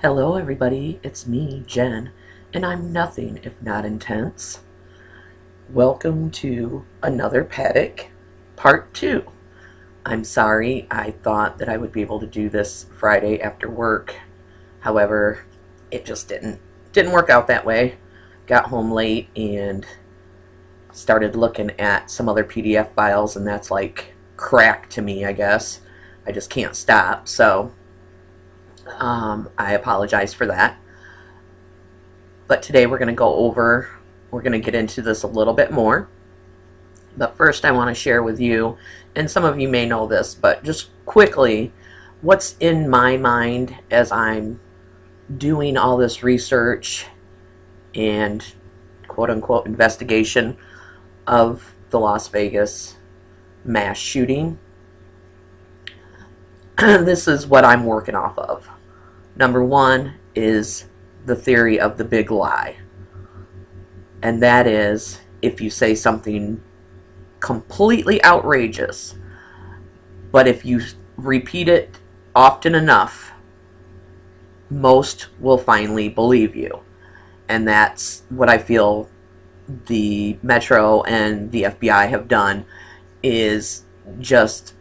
Hello everybody, it's me, Jen, and I'm nothing if not intense. Welcome to another Paddock, part 2. I'm sorry, I thought that I would be able to do this Friday after work. However, it just didn't work out that way. Got home late and started looking at some other PDF files, and that's like crack to me, I guess. I just can't stop, so I apologize for that. But today we're going to get into this a little bit more. But first I want to share with you, and some of you may know this, but just quickly, what's in my mind as I'm doing all this research and quote-unquote investigation of the Las Vegas mass shooting. This is what I'm working off of. Number one is the theory of the big lie. And that is, if you say something completely outrageous, but if you repeat it often enough, most will finally believe you. And that's what I feel the Metro and the FBI have done, is just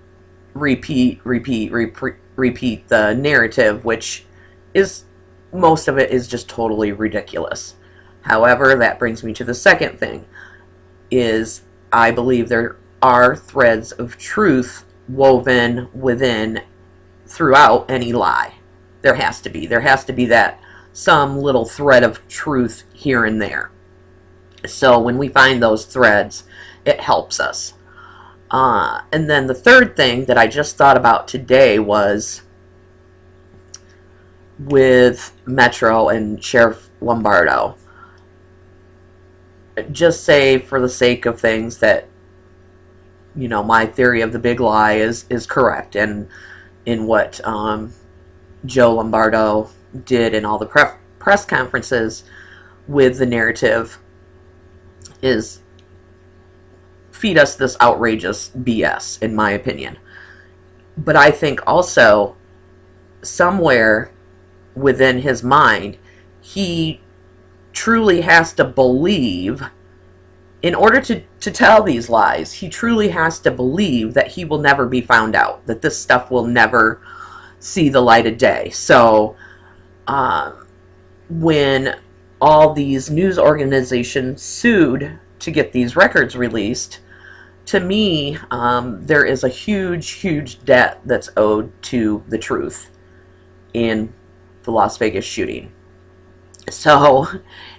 repeat the narrative, which is, most of it is just totally ridiculous. However, that brings me to the second thing, is I believe there are threads of truth woven throughout any lie. There has to be that some little thread of truth here and there. So when we find those threads, it helps us. And then the third thing that I just thought about today was with Metro and Sheriff Lombardo. Just say, for the sake of things, that, you know, my theory of the big lie is correct, and in what Joe Lombardo did in all the press conferences with the narrative is feed us this outrageous BS, in my opinion. But I think also somewhere within his mind, he truly has to believe, in order to tell these lies, he truly has to believe that he will never be found out, that this stuff will never see the light of day. So when all these news organizations sued to get these records released, to me, there is a huge debt that's owed to the truth in the Las Vegas shooting. So,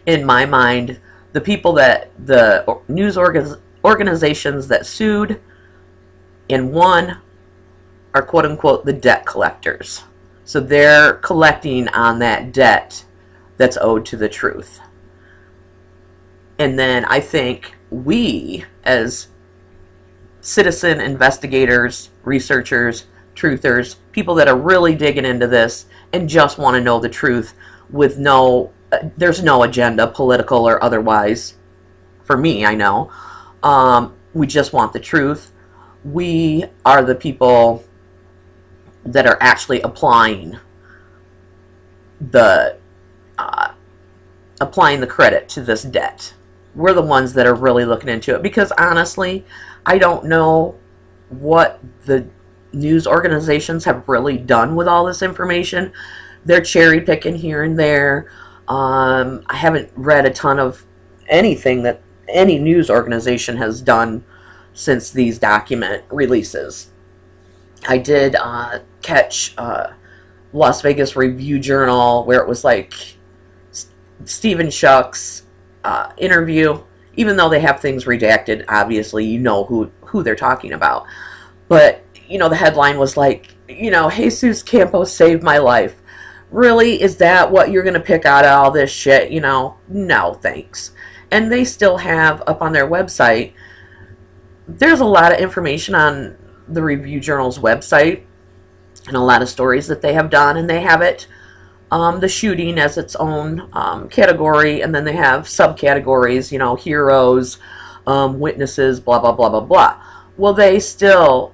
in my mind, the people that, the news organizations that sued and won are quote-unquote the debt collectors. So they're collecting on that debt that's owed to the truth. And then I think we, as citizen investigators, researchers, truthers, people that are really digging into this and just want to know the truth with there's no agenda, political or otherwise, for me, I know. We just want the truth. We are the people that are actually applying the credit to this debt. We're the ones that are really looking into it, because honestly, I don't know what the news organizations have really done with all this information. They're cherry picking here and there. I haven't read a ton of anything that any news organization has done since these document releases. I did catch Las Vegas Review Journal, where it was like Stephen Schuck's interview. Even though they have things redacted, obviously you know who they're talking about. But, you know, the headline was like, you know, Jesus Campos saved my life. Really? Is that what you're going to pick out of all this shit? You know, no thanks. And they still have up on their website, there's a lot of information on the Review Journal's website and a lot of stories that they have done, and they have it, the shooting as its own category, and then they have subcategories, you know, heroes, witnesses, blah, blah, blah, blah, blah. Well, they still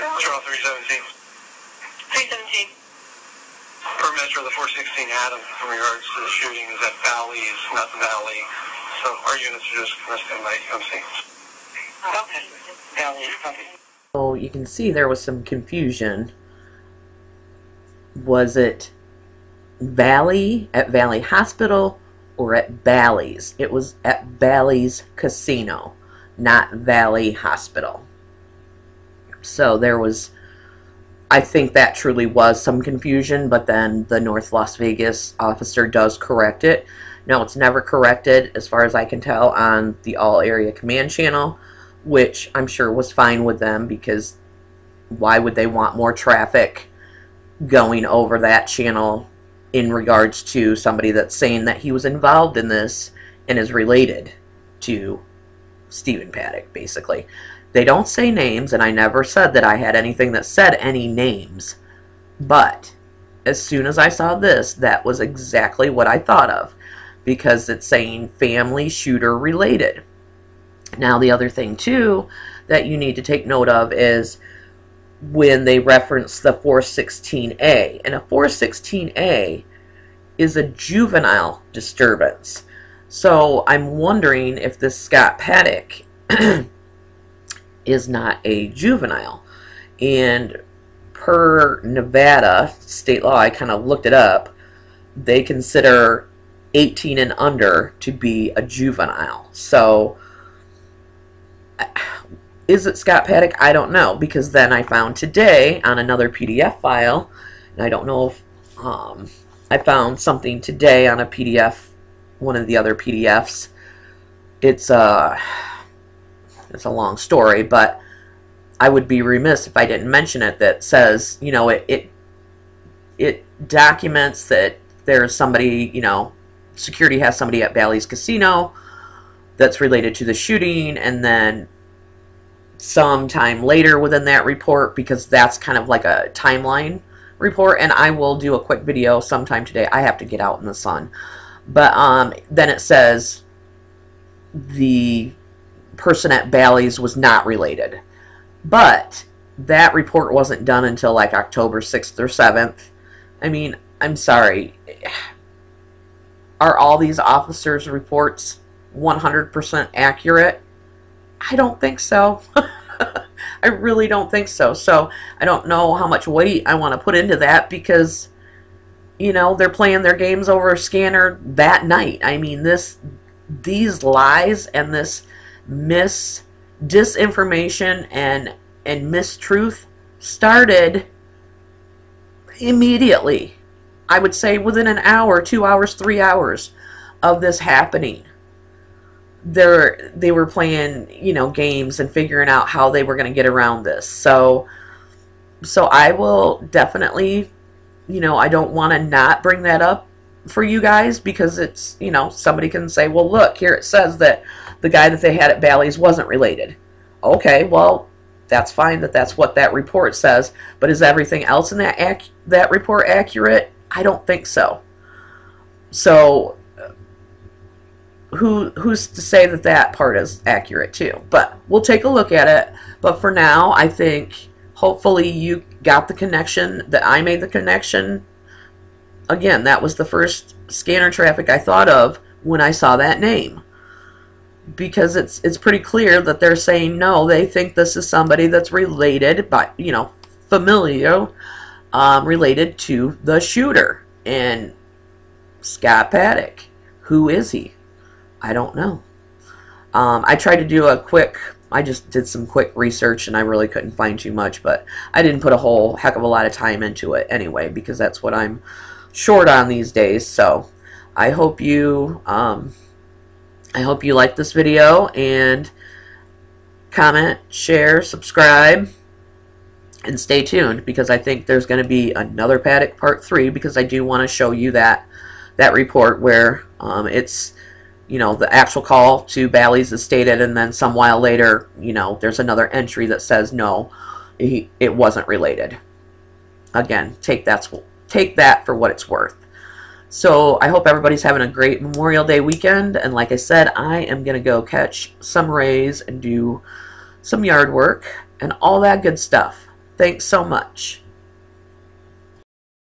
Draw 317. 317. Per Metro, the 416 Adam, in regards to the shooting, is at Valley, is not the Valley. So our units are just resting by UMC. Okay. Valley, okay. So you can see there was some confusion. Was it Valley at Valley Hospital or at Bally's? It was at Bally's Casino, not Valley Hospital. So there was, I think that truly was some confusion, but then the North Las Vegas officer does correct it. No, it's never corrected, as far as I can tell, on the All Area Command channel, which I'm sure was fine with them, because why would they want more traffic going over that channel in regards to somebody that's saying that he was involved in this and is related to Stephen Paddock, basically. They don't say names, and I never said that I had anything that said any names. But as soon as I saw this, that was exactly what I thought of, because it's saying family shooter related. Now, the other thing, too, that you need to take note of is when they reference the 416A. And a 416A is a juvenile disturbance. So I'm wondering if this Scott Paddock is not a juvenile. And per Nevada state law, I kind of looked it up, they consider 18 and under to be a juvenile. So is it Scott Paddock? I don't know, because then I found today on another PDF file, and I don't know if I found something today on a PDF, one of the other PDFs. It's a long story, but I would be remiss if I didn't mention it, that says, you know, it documents that there's somebody, you know, security has somebody at Bally's Casino that's related to the shooting, and then sometime later within that report, because that's kind of like a timeline report, and I will do a quick video sometime today. I have to get out in the sun. But then it says the person at Bally's was not related. But that report wasn't done until like October 6th or 7th. I mean, I'm sorry. Are all these officers' reports 100% accurate? I don't think so. I really don't think so. So I don't know how much weight I want to put into that, because, you know, they're playing their games over a scanner that night. I mean, these lies and this disinformation and mistruth started immediately. I would say within an hour, 2 hours, 3 hours of this happening. They were playing, you know, games and figuring out how they were going to get around this. So I will definitely, you know, I don't want to not bring that up for you guys, because it's, you know, somebody can say, well, look, here it says that the guy that they had at Bally's wasn't related. Okay, well, that's fine that that's what that report says, but is everything else in that report accurate? I don't think so. So who's to say that that part is accurate too? But we'll take a look at it. But for now, I think hopefully you got the connection, that I made the connection. Again, that was the first scanner traffic I thought of when I saw that name, because it's pretty clear that they're saying no, they think this is somebody that's related, by, you know, familial, related to the shooter. And Scott Paddock, who is he? I don't know. I tried to do I just did some quick research, and I really couldn't find too much, but I didn't put a whole heck of a lot of time into it anyway, because that's what I'm short on these days. So I hope you like this video, and comment, share, subscribe, and stay tuned, because I think there's going to be another Paddock Part 3, because I do want to show you that report where it's, you know, the actual call to Bally's is stated, and then some while later, you know, there's another entry that says no, it wasn't related. Again, take that for what it's worth. So I hope everybody's having a great Memorial Day weekend, and like I said, I am going to go catch some rays and do some yard work and all that good stuff. Thanks so much.